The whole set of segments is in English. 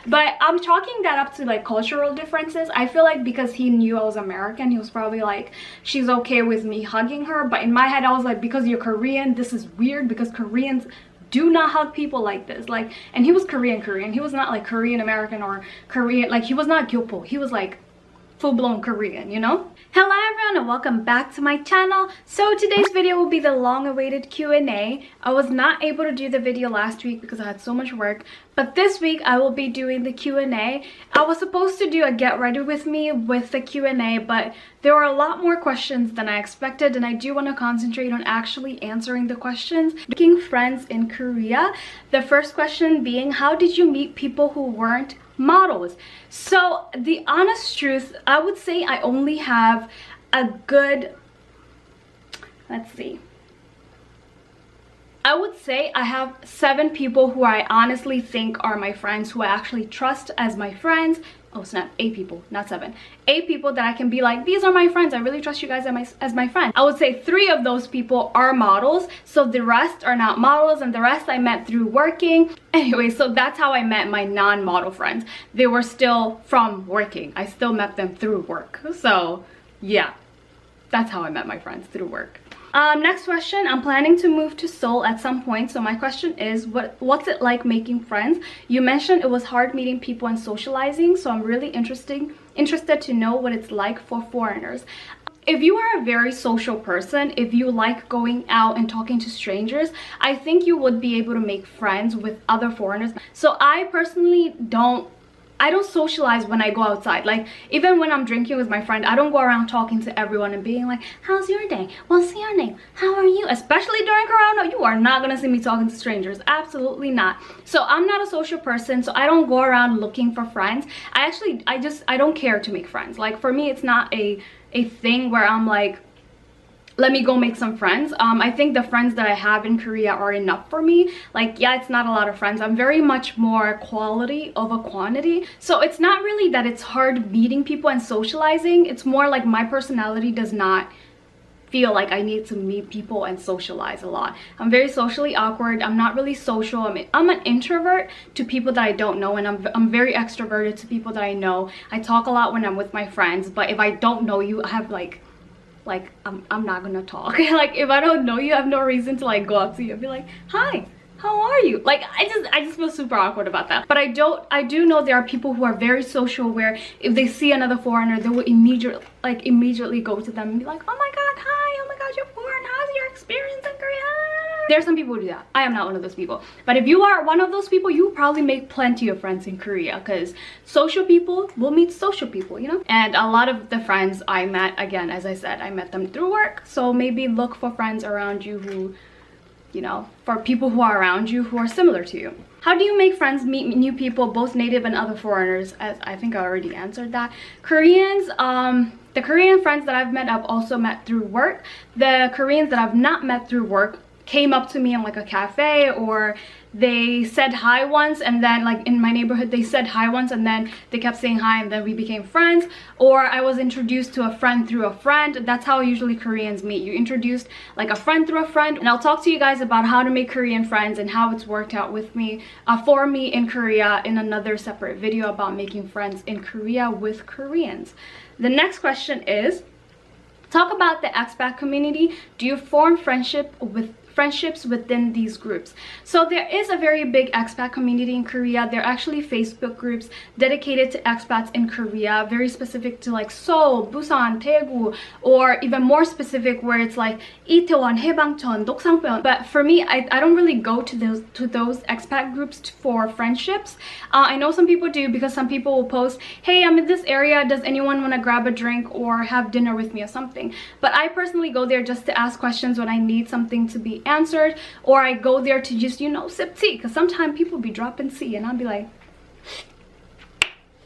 But I'm chalking that up to like cultural differences. I feel like because he knew I was American, he was probably like, she's okay with me hugging her. But in my head I was like, because you're Korean, this is weird, because Koreans do not hug people like this. Like, and he was Korean. He was not like Korean American or Korean, like he was not Gyopo. He was like full-blown Korean, you know? Hello everyone and welcome back to my channel. So today's video will be the long-awaited Q&A. I was not able to do the video last week because I had so much work, but this week I will be doing the Q&A. I was supposed to do a get ready with me with the Q&A, but there were a lot more questions than I expected, and I do want to concentrate on actually answering the questions. Making friends in Korea. The first question being, how did you meet people who weren't models? So the honest truth, I would say I only have a good, let's see, I would say I have 7 people who I honestly think are my friends, who I actually trust as my friends. Oh snap, 8 people, not 7. 8 people that I can be like, these are my friends, I really trust you guys as my friend. I would say 3 of those people are models, so the rest are not models, and the rest I met through working. Anyway, so that's how I met my non-model friends. They were still from working. I still met them through work. So yeah, that's how I met my friends, through work. Next question. I'm planning to move to Seoul at some point, so my question is, what's it like making friends? You mentioned it was hard meeting people and socializing, so I'm really interested to know what it's like for foreigners. If you are a very social person, if you like going out and talking to strangers, I think you would be able to make friends with other foreigners. So I personally don't socialize when I go outside. Like, even when I'm drinking with my friend, I don't go around talking to everyone and being like, how's your day? What's your name? How are you? Especially during Corona, you are not gonna see me talking to strangers. Absolutely not. So I'm not a social person, so I don't go around looking for friends. I don't care to make friends. Like, for me, it's not a thing where I'm like, let me go make some friends. I think the friends that I have in Korea are enough for me. Like, yeah, it's not a lot of friends. I'm very much more quality over quantity. So it's not really that it's hard meeting people and socializing. It's more like my personality does not feel like I need to meet people and socialize a lot. I'm very socially awkward. I'm not really social. I'm an introvert to people that I don't know, and I'm very extroverted to people that I know. I talk a lot when I'm with my friends, but if I don't know you, I have like I'm not gonna talk. Like, if I don't know you, I have no reason to like go up to you and be like, hi, how are you? Like, I just feel super awkward about that. But I do know there are people who are very social, where if they see another foreigner, they will immediately go to them and be like, oh my god, hi, oh my god, you're foreign, how's your experience in Korea? There are some people who do that. I am not one of those people. But if you are one of those people, you probably make plenty of friends in Korea, because social people will meet social people, you know? And a lot of the friends I met, again, as I said, I met them through work. So maybe look for friends around you who, you know, for people who are around you who are similar to you. How do you make friends, meet new people, both native and other foreigners? As I think I already answered that. Koreans, the Korean friends that I've met, I've also met through work. The Koreans that I've not met through work came up to me in like a cafe, or they said hi once, and then like in my neighborhood they said hi once and then they kept saying hi, and then we became friends. Or I was introduced to a friend through a friend. That's how usually Koreans meet. You introduced like a friend through a friend. And I'll talk to you guys about how to make Korean friends and how it's worked out with me for me in Korea in another separate video about making friends in Korea with Koreans. The next question is, talk about the expat community. Do you form friendships within these groups? So there is a very big expat community in Korea. There are actually Facebook groups dedicated to expats in Korea, very specific to like Seoul, Busan, Daegu, or even more specific where it's like Itaewon, Haebangchon, Doksangbyeon. But for me, I don't really go to those expat groups for friendships. I know some people do, because some people will post, hey, I'm in this area, does anyone want to grab a drink or have dinner with me or something? But I personally go there just to ask questions when I need something to be answered, or I go there to just, you know, sip tea, because sometimes people be dropping tea and I'll be like,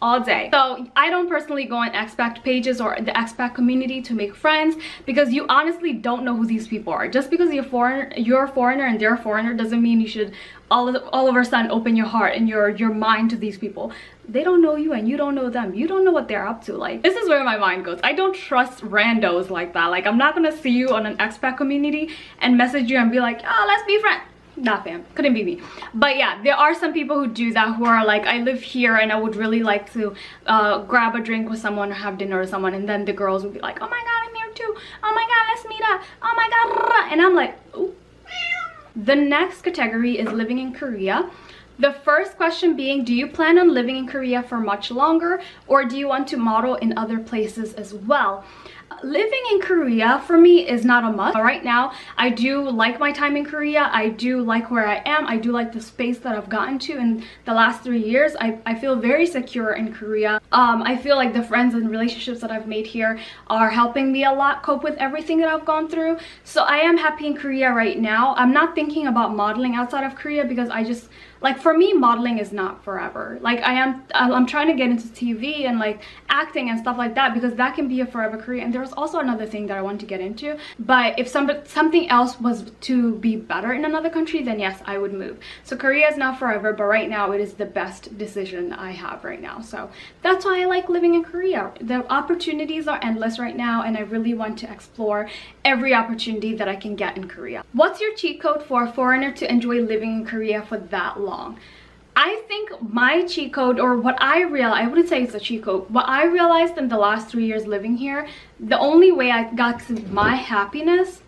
all day. So I don't personally go on expat pages or the expat community to make friends, because you honestly don't know who these people are. Just because you're a foreigner and they're a foreigner doesn't mean you should all of a sudden open your heart and your mind to these people. They don't know you and you don't know them. You don't know what they're up to. Like, this is where my mind goes. I don't trust randos like that. Like, I'm not gonna see you on an expat community and message you and be like, oh, let's be friends. Not fam, couldn't be me. But yeah, there are some people who do that, who are like, I live here and I would really like to grab a drink with someone or have dinner with someone, and then the girls would be like, oh my god, I'm here too, oh my god, let's meet up, oh my god, and I'm like, ooh. The next category is living in Korea. The first question being, do you plan on living in Korea for much longer, or do you want to model in other places as well? Living in Korea for me is not a must. Right now, I do like my time in Korea. I do like where I am. I do like the space that I've gotten to in the last 3 years. I feel very secure in Korea. I feel like the friends and relationships that I've made here are helping me a lot cope with everything that I've gone through. So I am happy in Korea right now. I'm not thinking about modeling outside of Korea because I just, like, for me, modeling is not forever. Like, I'm trying to get into TV and like acting and stuff like that, because that can be a forever career. And there's also another thing that I want to get into, but if something else was to be better in another country, then yes, I would move. So Korea is not forever, but right now it is the best decision I have right now. So that's why I like living in Korea. The opportunities are endless right now, and I really want to explore every opportunity that I can get in Korea. What's your cheat code for a foreigner to enjoy living in Korea for that long? I think my cheat code, or what I realized, I wouldn't say it's a cheat code, what I realized in the last 3 years living here, the only way I got to my happiness,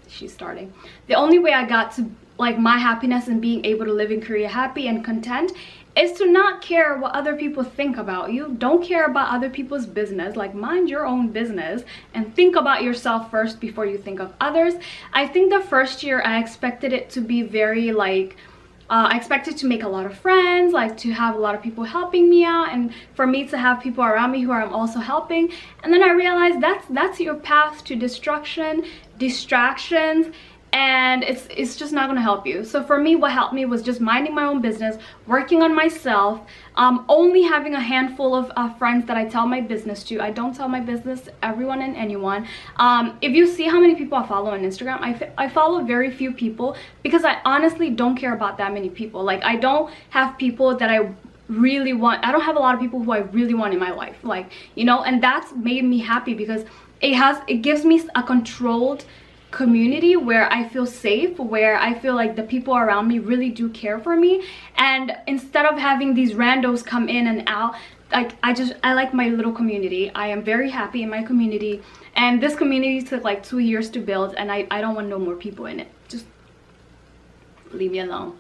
the only way I got to like my happiness and being able to live in Korea happy and content is to not care what other people think about you. Don't care about other people's business. Like, mind your own business and think about yourself first before you think of others. I think the first year I expected it to be very like, I expected to make a lot of friends, like to have a lot of people helping me out, and for me to have people around me who I'm also helping. And then I realized that's your path to destruction, distractions, and it's just not going to help you. So for me, what helped me was just minding my own business, working on myself, only having a handful of friends that I tell my business to. I don't tell my business to everyone and anyone. If you see how many people I follow on Instagram, I follow very few people, because I honestly don't care about that many people. Like, I don't have people that I really want. I don't have a lot of people who I really want in my life, like, you know, and that's made me happy, because it gives me a controlled community where I feel safe, where I feel like the people around me really do care for me. And instead of having these randos come in and out, like, I like my little community. I am very happy in my community, and this community took like 2 years to build, and I don't want no more people in it. Just leave me alone.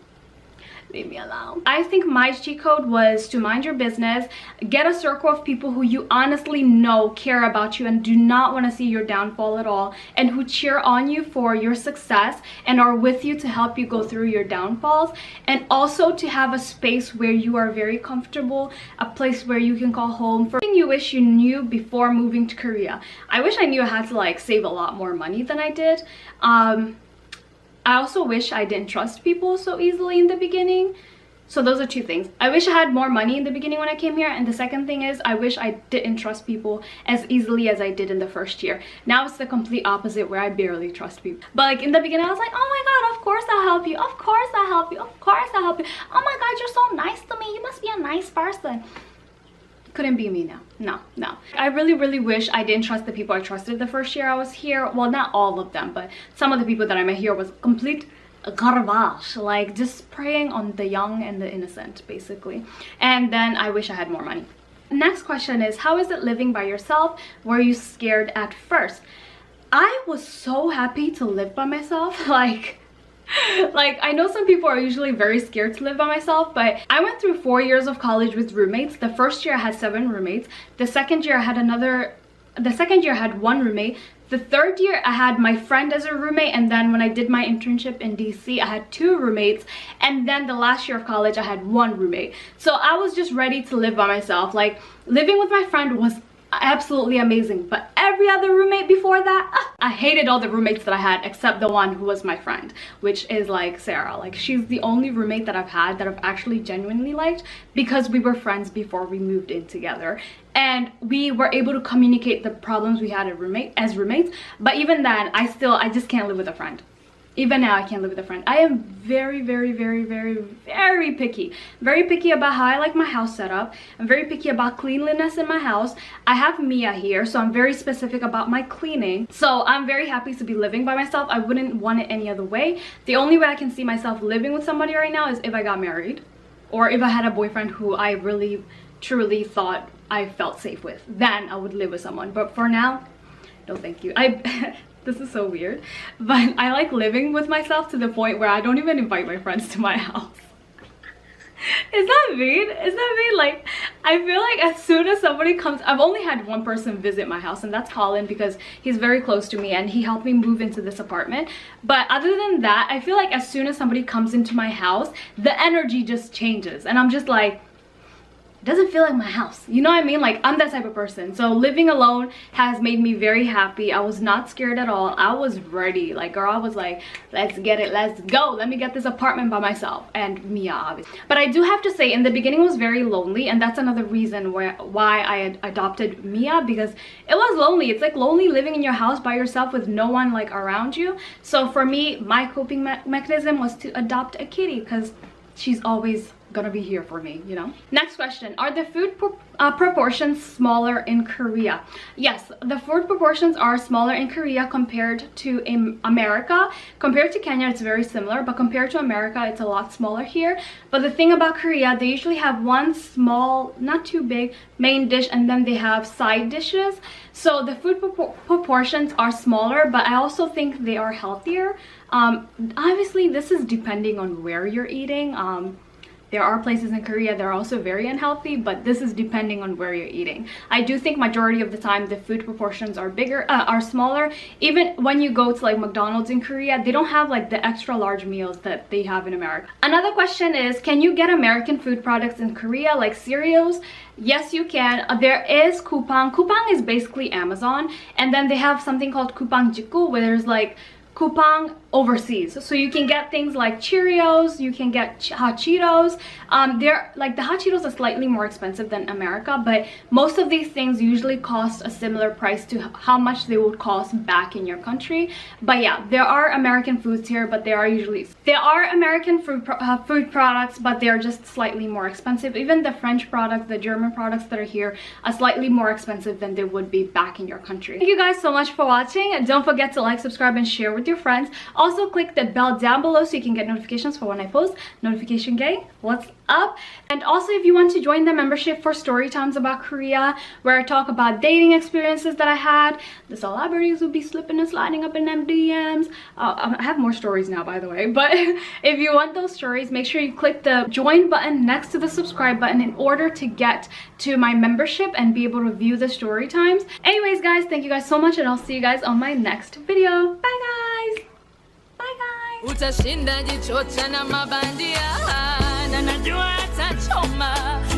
Leave me alone. I think my cheat code was to mind your business, get a circle of people who you honestly know care about you and do not want to see your downfall at all, and who cheer on you for your success and are with you to help you go through your downfalls. And also to have a space where you are very comfortable, a place where you can call home. For something you wish you knew before moving to Korea, I wish I knew I had to like save a lot more money than I did. I also wish I didn't trust people so easily in the beginning. So those are two things. I wish I had more money in the beginning when I came here, and the second thing is I wish I didn't trust people as easily as I did in the first year. Now it's the complete opposite, where I barely trust people. But like in the beginning I was like, oh my god, of course I'll help you, of course I'll help you, of course I'll help you, oh my god, you're so nice to me, you must be a nice person. Couldn't be me now. No. I really wish I didn't trust the people I trusted the first year I was here. Well, not all of them, but some of the people that I met here was complete garbage, like just preying on the young and the innocent, basically. And then I wish I had more money. Next question is, how is it living by yourself? Were you scared at first? I was so happy to live by myself. Like, I know some people are usually very scared to live by myself, but I went through 4 years of college with roommates. The first year I had 7 roommates. The second year I had 1 roommate. The third year I had my friend as a roommate, and then when I did my internship in DC, I had 2 roommates, and then the last year of college I had 1 roommate. So I was just ready to live by myself. Like, living with my friend was absolutely amazing, but every other roommate before that, I hated all the roommates that I had except the one who was my friend, which is like Sarah. Like, she's the only roommate that I've had that I've actually genuinely liked, because we were friends before we moved in together, and we were able to communicate the problems we had as roommates. But even then, I just can't live with a friend. Even now, I can't live with a friend. I am very, very, very, very, very picky. Very picky about how I like my house set up. I'm very picky about cleanliness in my house. I have Mia here, so I'm very specific about my cleaning. So I'm very happy to be living by myself. I wouldn't want it any other way. The only way I can see myself living with somebody right now is if I got married. Or if I had a boyfriend who I really, truly thought I felt safe with. Then I would live with someone. But for now, no thank you. This is so weird, but I like living with myself to the point where I don't even invite my friends to my house. Is that mean? Is that mean? Like, I feel like as soon as somebody comes, I've only had one person visit my house, and that's Colin, because he's very close to me and he helped me move into this apartment. But other than that, I feel like as soon as somebody comes into my house, the energy just changes, and I'm just like, doesn't feel like my house, you know what I mean? Like, I'm that type of person. So living alone has made me very happy. I was not scared at all. I was ready. Like, girl, I was like, let's get it, let's go, let me get this apartment by myself. And Mia, obviously. But I do have to say, in the beginning, it was very lonely, and that's another reason why I had adopted Mia, because it was lonely. It's like lonely living in your house by yourself with no one like around you. So for me, my coping mechanism was to adopt a kitty, because she's always gonna be here for me, you know. Next question: are the food proportions smaller in Korea? Yes, the food proportions are smaller in Korea compared to America. Compared to Kenya, it's very similar, but compared to America, it's a lot smaller here. But the thing about Korea, they usually have one small, not too big, main dish, and then they have side dishes. So the food proportions are smaller, but I also think they are healthier. Obviously, this is depending on where you're eating. There are places in Korea that are also very unhealthy, but this is depending on where you're eating. I do think majority of the time the food proportions are are smaller. Even when you go to like McDonald's in Korea, they don't have like the extra large meals that they have in America. Another question is, can you get American food products in Korea, like cereals? Yes, you can. There is Coupang. Coupang is basically Amazon, and then they have something called Coupang Jiku, where there's like Coupang overseas, so you can get things like Cheerios, you can get hot Cheetos. They're like, the hot Cheetos are slightly more expensive than America, but most of these things usually cost a similar price to how much they would cost back in your country. But yeah, there are American foods here, but there are American food products, but they are just slightly more expensive. Even the French products, the German products that are here are slightly more expensive than they would be back in your country. Thank you guys so much for watching. Don't forget to like, subscribe, and share with your friends. Also click the bell down below so you can get notifications for when I post. Notification gang, what's up? And also, if you want to join the membership for story times about Korea, where I talk about dating experiences that I had, the celebrities will be slipping and sliding up in them DMs. I have more stories now, by the way, but if you want those stories, make sure you click the join button next to the subscribe button in order to get to my membership and be able to view the story times. Anyways guys, thank you guys so much, and I'll see you guys on my next video. Bye guys. Bye guys. Utashinda jichocha na mabandia na najua atachoma.